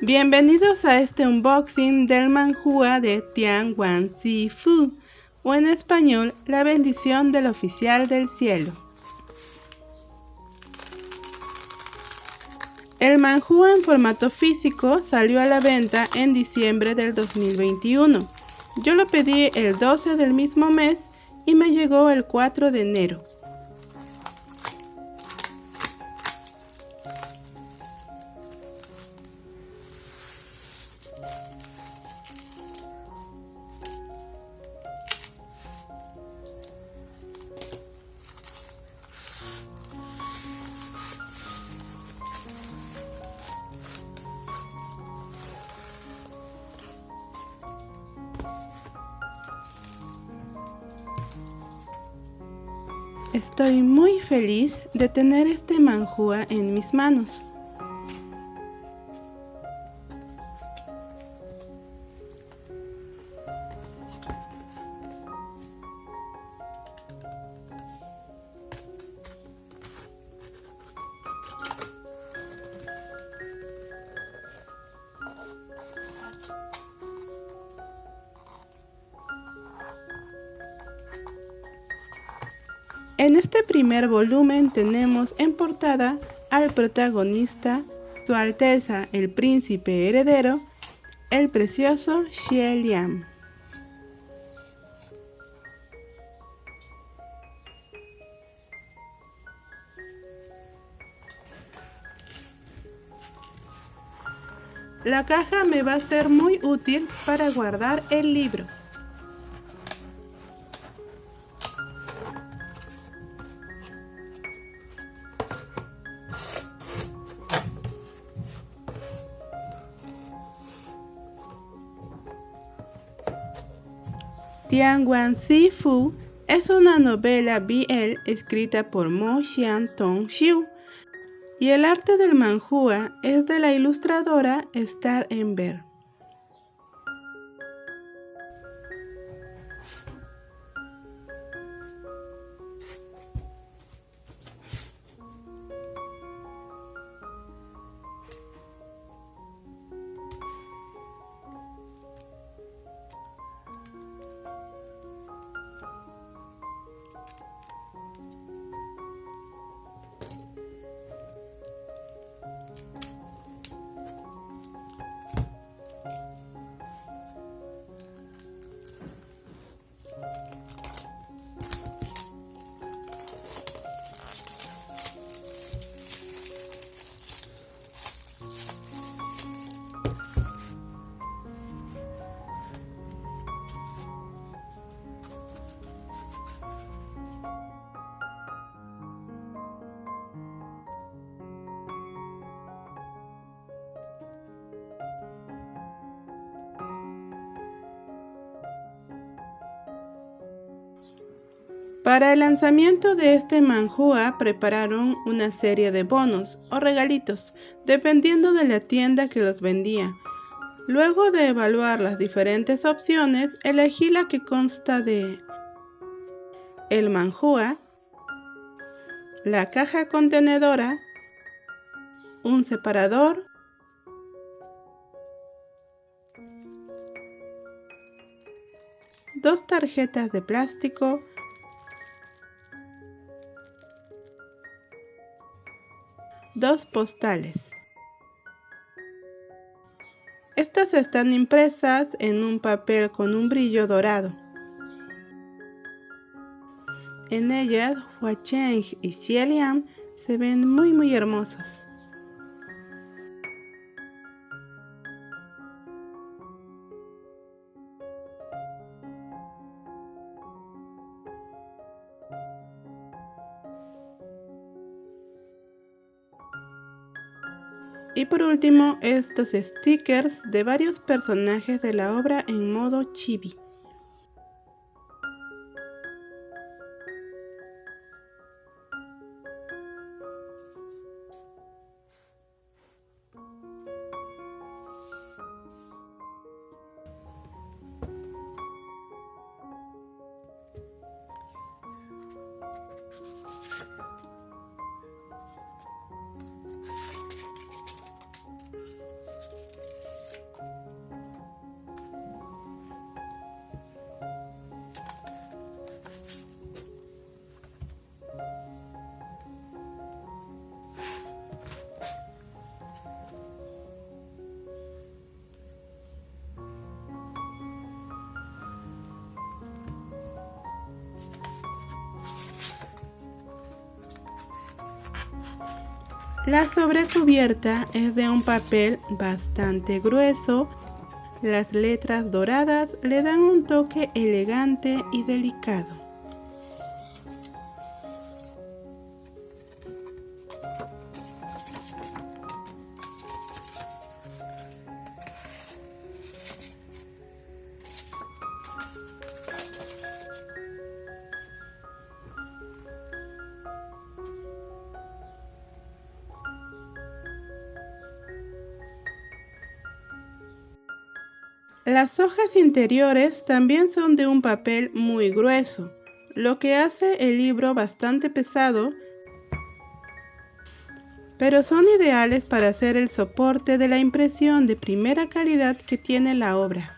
Bienvenidos a este unboxing del manhua de Tian Wan Si Fu, o en español, La bendición del oficial del cielo. El manhua en formato físico salió a la venta en diciembre del 2021. Yo lo pedí el 12 del mismo mes y me llegó el 4 de enero. Estoy muy feliz de tener este manhua en mis manos. En este primer volumen tenemos en portada al protagonista, Su Alteza el Príncipe Heredero, el precioso Xie Liang. La caja me va a ser muy útil para guardar el libro. Tian Wan Si Fu es una novela BL escrita por Mo Xian-tong Xiu y el arte del manhua es de la ilustradora Star Enver. Para el lanzamiento de este manhua prepararon una serie de bonos o regalitos, dependiendo de la tienda que los vendía. Luego de evaluar las diferentes opciones, elegí la que consta de el manhua, la caja contenedora, un separador, dos tarjetas de plástico, dos postales. Estas están impresas en un papel con un brillo dorado. En ellas, Hua Cheng y Xie Liang se ven muy hermosos. Y por último, estos stickers de varios personajes de la obra en modo chibi. La sobrecubierta es de un papel bastante grueso. Las letras doradas le dan un toque elegante y delicado. Las hojas interiores también son de un papel muy grueso, lo que hace el libro bastante pesado, pero son ideales para ser el soporte de la impresión de primera calidad que tiene la obra.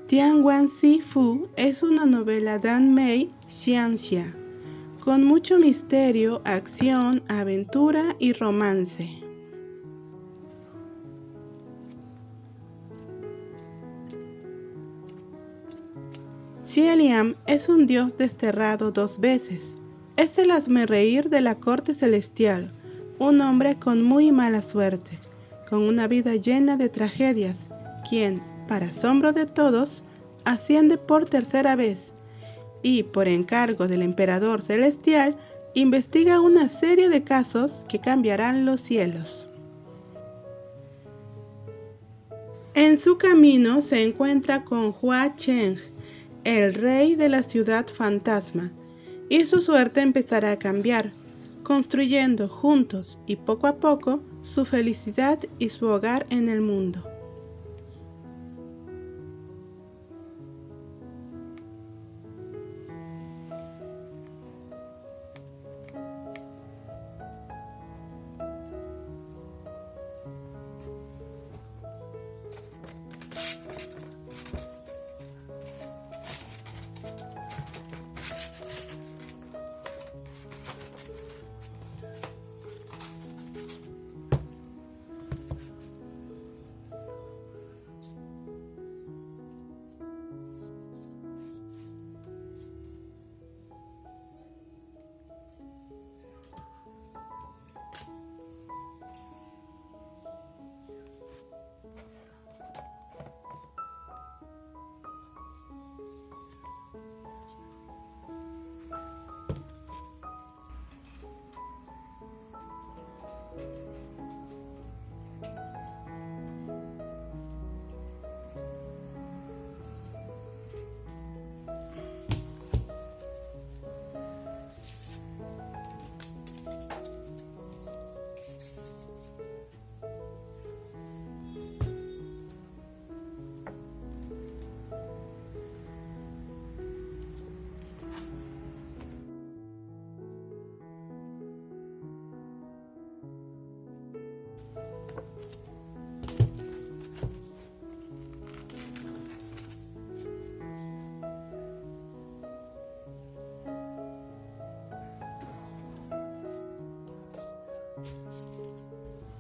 Tianguan-Si Fu es una novela Danmei Xianxia, con mucho misterio, acción, aventura y romance. Xie Liang es un dios desterrado 2 veces. Es el hazmerreír de la corte celestial, un hombre con muy mala suerte, con una vida llena de tragedias, quien, para asombro de todos, asciende por 3ª vez y, por encargo del emperador celestial, investiga una serie de casos que cambiarán los cielos. En su camino se encuentra con Hua Cheng, el rey de la ciudad fantasma, y su suerte empezará a cambiar, construyendo juntos y poco a poco su felicidad y su hogar en el mundo.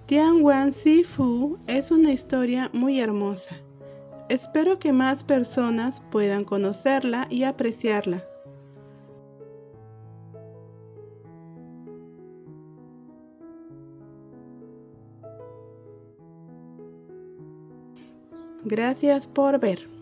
Tianguan-Si Fu es una historia muy hermosa. Espero que más personas puedan conocerla y apreciarla. Gracias por ver.